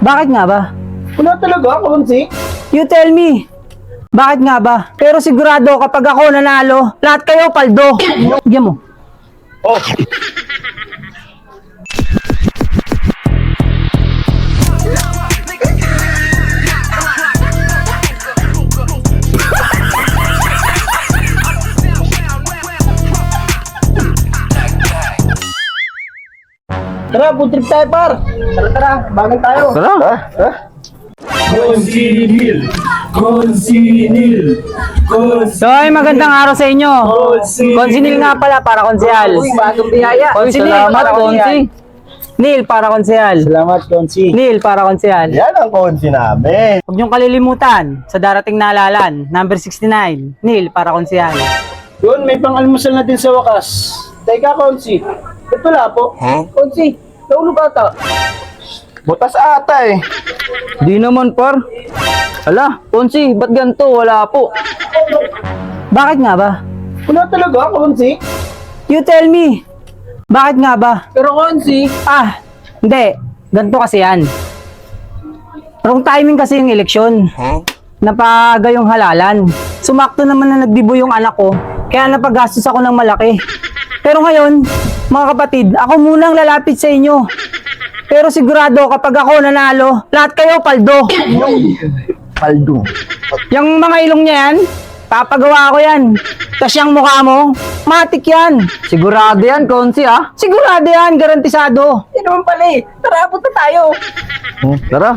Bakit nga ba? Wala talaga, Konsi. You tell me. Bakit nga ba? Pero sigurado kapag ako nanalo, lahat kayo paldo. Bigyan mo. Oh. Tara, food trip tayo, par. Tara, bagal tayo. Tara. Ha? Konsinil! Konsinil! So ay magandang araw sa inyo. Konsinil! Konsinil nga pala para konsehal. Uy, bagong biyaya. Konsinil Salamat, para konsehal. Neil para konsehal. Salamat, Konsi. Neil para konsehal. Yan ang Konsi namin. Huwag niyong kalilimutan sa darating na halalan, number 69. Neil para konsehal. Yun, may pang-almusal na din sa wakas. Teka, Konsi. Ba't wala po? Konsi, naulog ata. Butas ata eh. Di naman par. Ala, Konsi, ba't ganito? Wala po. Bakit nga ba? Wala talaga, Konsi. You tell me. Bakit nga ba? Pero Konsi, Hindi. Ganito kasi yan. Wrong timing kasi yung eleksyon. Napaga yung halalan. Sumakto naman na nagdibo yung anak ko. Kaya napagastos ako ng malaki. Pero ngayon, mga kapatid, ako munang lalapit sa inyo. Pero sigurado kapag ako nanalo, lahat kayo paldo. Paldo. Yung mga ilong niya yan, papagawa ko yan. Tapos yung mukha mo, matik yan. Sigurado yan, Konsi ah. Sigurado yan, garantisado. Yan naman pala eh. Tara, punta tayo. Tara.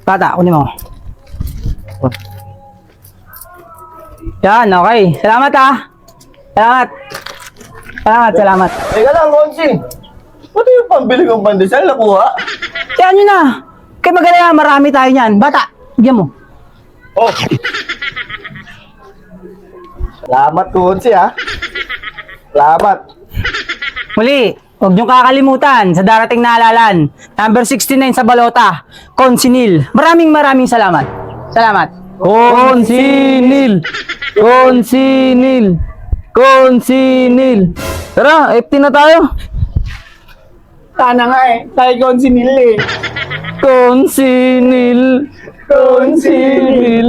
Bata, kunin mo. Yan, okay. Salamat ah. Salamat. Teka lang, Konsi. Pati yung pambili kong pandesal nakuha. Kaya nyo na. Kaya magalala, marami tayo niyan. Bata, bigyan mo. Oh. Salamat, Konsi ha. Salamat. Muli, huwag niyong kakalimutan sa darating na halalan. Number 69 sa balota, Konsinil. Maraming salamat. Salamat. Konsinil! Konsinil! Konsinil! Tara, FT na tayo. Sana nga eh. Tayo Konsi nila eh. Konsinil! Konsinil!